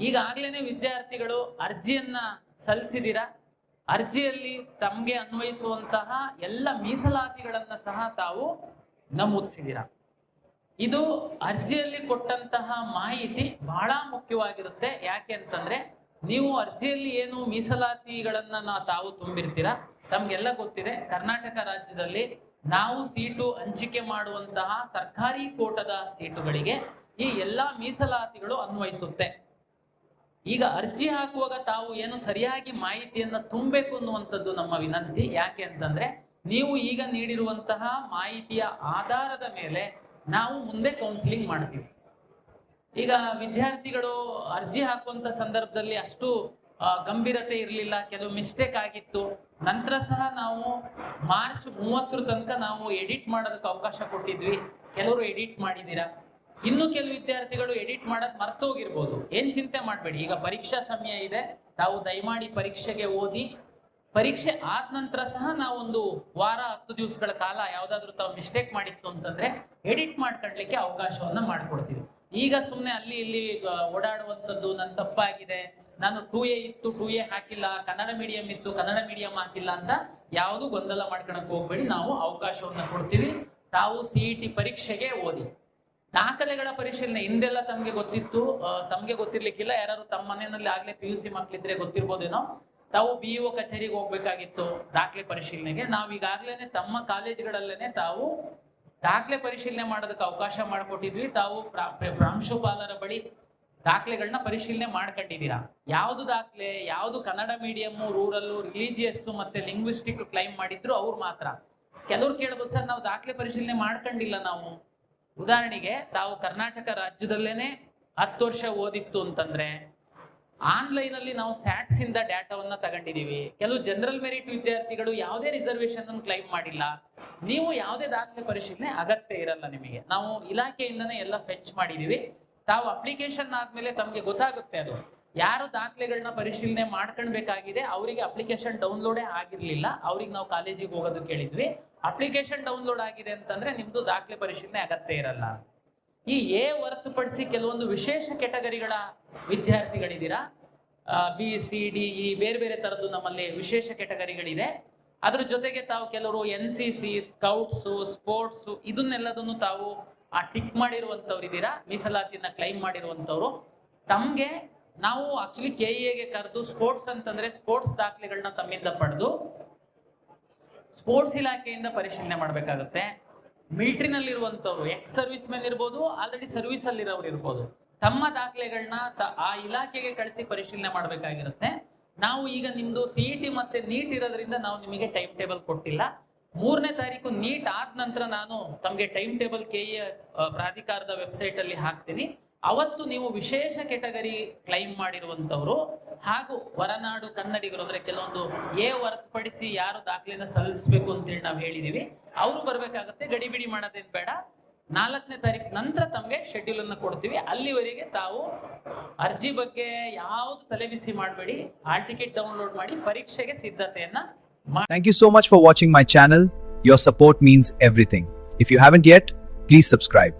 ಈಗಾಗಲೇ ವಿದ್ಯಾರ್ಥಿಗಳು ಅರ್ಜಿಯನ್ನ ಸಲ್ಲಿಸಿದಿರಾ. ಅರ್ಜಿಯಲ್ಲಿ ತಮಗೆ ಅನ್ವಯಿಸುವಂತಹ ಎಲ್ಲ ಮೀಸಲಾತಿಗಳನ್ನ ಸಹ ತಾವು ನಮೂದಿಸಿದಿರಾ. ಇದು ಅರ್ಜಿಯಲ್ಲಿ ಕೊಟ್ಟಂತಹ ಮಾಹಿತಿ ಬಹಳ ಮುಖ್ಯವಾಗಿರುತ್ತೆ. ಯಾಕೆ ಅಂತಂದ್ರೆ ನೀವು ಅರ್ಜಿಯಲ್ಲಿ ಏನು ಮೀಸಲಾತಿಗಳನ್ನ ತಾವು ತುಂಬಿರ್ತೀರಾ, ತಮ್ಗೆಲ್ಲ ಗೊತ್ತಿದೆ ಕರ್ನಾಟಕ ರಾಜ್ಯದಲ್ಲಿ ನಾವು ಸೀಟು ಹಂಚಿಕೆ ಮಾಡುವಂತಹ ಸರ್ಕಾರಿ ಕೋಟದ ಸೀಟುಗಳಿಗೆ ಈ ಎಲ್ಲಾ ಮೀಸಲಾತಿಗಳು ಅನ್ವಯಿಸುತ್ತೆ. ಈಗ ಅರ್ಜಿ ಹಾಕುವಾಗ ತಾವು ಏನು ಸರಿಯಾಗಿ ಮಾಹಿತಿಯನ್ನ ತುಂಬಬೇಕು ಅನ್ನುವಂಥದ್ದು ನಮ್ಮ ವಿನಂತಿ. ಯಾಕೆ ಅಂತಂದ್ರೆ ನೀವು ಈಗ ನೀಡಿರುವಂತಹ ಮಾಹಿತಿಯ ಆಧಾರದ ಮೇಲೆ ನಾವು ಮುಂದೆ ಕೌನ್ಸಿಲಿಂಗ್ ಮಾಡ್ತೀವಿ. ಈಗ ವಿದ್ಯಾರ್ಥಿಗಳು ಅರ್ಜಿ ಹಾಕುವಂತ ಸಂದರ್ಭದಲ್ಲಿ ಅಷ್ಟು ಗಂಭೀರತೆ ಇರಲಿಲ್ಲ, ಕೆಲವು ಮಿಸ್ಟೇಕ್ ಆಗಿತ್ತು. ನಂತರ ಸಹ ನಾವು ಮಾರ್ಚ್ 30 ತನಕ ನಾವು ಎಡಿಟ್ ಮಾಡೋದಕ್ಕೆ ಅವಕಾಶ ಕೊಟ್ಟಿದ್ವಿ. ಕೆಲವರು ಎಡಿಟ್ ಮಾಡಿದ್ದೀರಾ, ಇನ್ನು ಕೆಲವು ವಿದ್ಯಾರ್ಥಿಗಳು ಎಡಿಟ್ ಮಾಡೋದು ಮರ್ತೋಗಿರ್ಬೋದು. ಏನ್ ಚಿಂತೆ ಮಾಡಬೇಡಿ, ಈಗ ಪರೀಕ್ಷಾ ಸಮಯ ಇದೆ, ತಾವು ದಯಮಾಡಿ ಪರೀಕ್ಷೆಗೆ ಓದಿ. ಪರೀಕ್ಷೆ ಆದ ನಂತರ ಸಹ ನಾವೊಂದು ವಾರ 10 ದಿವಸಗಳ ಕಾಲ ಯಾವ್ದಾದ್ರು ತಾವು ಮಿಸ್ಟೇಕ್ ಮಾಡಿತ್ತು ಅಂತಂದ್ರೆ ಎಡಿಟ್ ಮಾಡ್ಕೊಳ್ಲಿಕ್ಕೆ ಅವಕಾಶವನ್ನ ಮಾಡ್ಕೊಡ್ತೀವಿ. ಈಗ ಸುಮ್ಮನೆ ಅಲ್ಲಿ ಇಲ್ಲಿ ಓಡಾಡುವಂಥದ್ದು ನನ್ನ ತಪ್ಪಾಗಿದೆ, ನಾನು 2A ಇತ್ತು 2A ಹಾಕಿಲ್ಲ, ಕನ್ನಡ ಮೀಡಿಯಂ ಇತ್ತು ಕನ್ನಡ ಮೀಡಿಯಂ ಹಾಕಿಲ್ಲ ಅಂತ ಯಾವುದು ಗೊಂದಲ ಮಾಡ್ಕೊಳಕ್ ಹೋಗ್ಬೇಡಿ. ನಾವು ಅವಕಾಶವನ್ನ ಕೊಡ್ತೀವಿ. ತಾವು CET ಪರೀಕ್ಷೆಗೆ ಓದಿ. ದಾಖಲೆಗಳ ಪರಿಶೀಲನೆ ಹಿಂದೆಲ್ಲ ತಮ್ಗೆ ಗೊತ್ತಿತ್ತು, ತಮ್ಗೆ ಗೊತ್ತಿರ್ಲಿಕ್ಕಿಲ್ಲ. ಯಾರು ತಮ್ಮ ಮನೆಯಲ್ಲಿ ಆಗ್ಲೇ PUC ಮಕ್ಳಿದ್ರೆ ಗೊತ್ತಿರ್ಬೋದೇನೋ, ತಾವು BEO ಕಚೇರಿಗೆ ಹೋಗ್ಬೇಕಾಗಿತ್ತು ದಾಖಲೆ ಪರಿಶೀಲನೆಗೆ. ನಾವು ಈಗಾಗ್ಲೇನೆ ತಮ್ಮ ಕಾಲೇಜುಗಳಲ್ಲೇನೆ ತಾವು ದಾಖಲೆ ಪರಿಶೀಲನೆ ಮಾಡೋದಕ್ಕೆ ಅವಕಾಶ ಮಾಡಿಕೊಟ್ಟಿದ್ವಿ. ತಾವು ಪ್ರಾಂಶುಪಾಲರ ಬಳಿ ದಾಖಲೆಗಳನ್ನ ಪರಿಶೀಲನೆ ಮಾಡ್ಕೊಂಡಿದ್ದೀರಾ. ಯಾವ್ದು ದಾಖಲೆ, ಯಾವ್ದು ಕನ್ನಡ ಮೀಡಿಯಂ, ರೂರಲ್, ರಿಲಿಜಿಯಸ್ ಮತ್ತೆ ಲಿಂಗ್ವಿಸ್ಟಿಕ್ ಕ್ಲೈಮ್ ಮಾಡಿದ್ರು ಅವ್ರು ಮಾತ್ರ. ಕೆಲವ್ರು ಕೇಳ್ಬೋದು, ಸರ್ ನಾವು ದಾಖಲೆ ಪರಿಶೀಲನೆ ಮಾಡ್ಕೊಂಡಿಲ್ಲ. ನಾವು ಉದಾಹರಣೆಗೆ ತಾವು ಕರ್ನಾಟಕ ರಾಜ್ಯದಲ್ಲೇನೆ 10 ವರ್ಷ ಓದಿತ್ತು ಅಂತಂದ್ರೆ ಆನ್ಲೈನ್ ಅಲ್ಲಿ ನಾವು ಸ್ಯಾಟ್ಸ್ ಇಂದ ಡಾಟಾವನ್ನ ತಗೊಂಡಿದೀವಿ. ಕೆಲವು ಜನರಲ್ ಮೆರಿಟ್ ವಿದ್ಯಾರ್ಥಿಗಳು ಯಾವುದೇ ರಿಸರ್ವೇಶನ್ ಅನ್ನು ಕ್ಲೈಮ್ ಮಾಡಿಲ್ಲ. ನೀವು ಯಾವುದೇ ದಾಖಲೆ ಪರಿಶೀಲನೆ ಅಗತ್ಯ ಇರಲ್ಲ ನಿಮಗೆ. ನಾವು ಇಲಾಖೆಯಿಂದನೇ ಎಲ್ಲ ಫೆಚ್ ಮಾಡಿದೀವಿ. ತಾವು ಅಪ್ಲಿಕೇಶನ್ ಆದ್ಮೇಲೆ ತಮಗೆ ಗೊತ್ತಾಗುತ್ತೆ ಅದು ಯಾರು ದಾಖಲೆಗಳನ್ನ ಪರಿಶೀಲನೆ ಮಾಡ್ಕೊಳ್ಬೇಕಾಗಿದೆ. ಅವರಿಗೆ ಅಪ್ಲಿಕೇಶನ್ ಡೌನ್ಲೋಡೇ ಆಗಿರ್ಲಿಲ್ಲ, ಅವ್ರಿಗೆ ನಾವು ಕಾಲೇಜಿಗೆ ಹೋಗೋದು ಕೇಳಿದ್ವಿ. ಅಪ್ಲಿಕೇಶನ್ ಡೌನ್ಲೋಡ್ ಆಗಿದೆ ಅಂತಂದ್ರೆ ನಿಮ್ದು ದಾಖಲೆ ಪರಿಶೀಲನೆ ಅಗತ್ಯ ಇರಲ್ಲ. ಈ ಎ ಹೊರತುಪಡಿಸಿ ಕೆಲವೊಂದು ವಿಶೇಷ ಕೆಟಗರಿಗಳ ವಿದ್ಯಾರ್ಥಿಗಳಿದ್ದೀರಾ. BCDE ಬೇರೆ ಬೇರೆ ತರದ್ದು ನಮ್ಮಲ್ಲಿ ವಿಶೇಷ ಕೆಟಗರಿಗಳಿದೆ. ಅದ್ರ ಜೊತೆಗೆ ತಾವು ಕೆಲವರು NCC, ಸ್ಕೌಟ್ಸ್, ಸ್ಪೋರ್ಟ್ಸ್ ಇದನ್ನೆಲ್ಲದನ್ನು ತಾವು ಟಿಕ್ ಮಾಡಿರುವಂತವ್ರು ಇದ್ದೀರಾ, ಮೀಸಲಾತಿಯನ್ನ ಕ್ಲೈಮ್ ಮಾಡಿರುವಂತವ್ರು. ತಮ್ಗೆ ನಾವು ಆಕ್ಚುಲಿ KEAಗೆ ಕರೆದು ಸ್ಪೋರ್ಟ್ಸ್ ಅಂತಂದ್ರೆ ಸ್ಪೋರ್ಟ್ಸ್ ದಾಖಲೆಗಳನ್ನ ತಮ್ಮಿಂದ ಪಡೆದು ಸ್ಪೋರ್ಟ್ಸ್ ಇಲಾಖೆಯಿಂದ ಪರಿಶೀಲನೆ ಮಾಡಬೇಕಾಗುತ್ತೆ. ಮಿಲಿಟರಿನಲ್ಲಿರುವಂತವ್ರು, ಎಕ್ಸ್ ಸರ್ವಿಸ್ ಮೆನ್ ಇರ್ಬೋದು, ಆಲ್ರೆಡಿ ಸರ್ವಿಸ್ ಅಲ್ಲಿರೋರು ಇರ್ಬೋದು, ತಮ್ಮ ದಾಖಲೆಗಳನ್ನ ಆ ಇಲಾಖೆಗೆ ಕಳಿಸಿ ಪರಿಶೀಲನೆ ಮಾಡಬೇಕಾಗಿರುತ್ತೆ. ನಾವು ಈಗ ನಿಮ್ದು CET ಮತ್ತೆ ನೀಟ್ ಇರೋದ್ರಿಂದ ನಾವು ನಿಮಗೆ ಟೈಮ್ ಟೇಬಲ್ ಕೊಟ್ಟಿಲ್ಲ. 3ನೇ ತಾರೀಕು ನೀಟ್ ಆದ ನಂತರ ನಾನು ತಮಗೆ ಟೈಮ್ ಟೇಬಲ್ KE ಪ್ರಾಧಿಕಾರದ ವೆಬ್ಸೈಟ್ ಅಲ್ಲಿ ಹಾಕ್ತೀನಿ. ಅವತ್ತು ನೀವು ವಿಶೇಷ ಕೆಟಗರಿ ಕ್ಲೈಮ್ ಮಾಡಿರುವಂತವ್ರು ಹಾಗೂ ಹೊರನಾಡು ಕನ್ನಡಿಗರು ಅಂದ್ರೆ ಕೆಲವೊಂದು ಎ ಹೊರತುಪಡಿಸಿ ಯಾರು ದಾಖಲೆನ ಸಲ್ಲಿಸಬೇಕು ಅಂತೇಳಿ ನಾವು ಹೇಳಿದೀವಿ, ಅವರು ಬರ್ಬೇಕಾಗತ್ತೆ. ಗಡಿಬಿಡಿ ಮಾಡೋದೇನ್ ಬೇಡ. 4ನೇ ತಾರೀಕು ನಂತರ ತಮಗೆ ಶೆಡ್ಯೂಲ್ ಅನ್ನು ಕೊಡ್ತೀವಿ. ಅಲ್ಲಿವರೆಗೆ ತಾವು ಅರ್ಜಿ ಬಗ್ಗೆ ಯಾವ್ದು ತಲೆಬಿಸಿ ಮಾಡಬೇಡಿ. ಹಾಲ್ ಟಿಕೆಟ್ ಡೌನ್ಲೋಡ್ ಮಾಡಿ ಪರೀಕ್ಷೆಗೆ ಸಿದ್ಧತೆಯನ್ನ ಮಾಡಿ. Thank you so much for watching my channel. Your support means everything. If you haven't yet, please subscribe.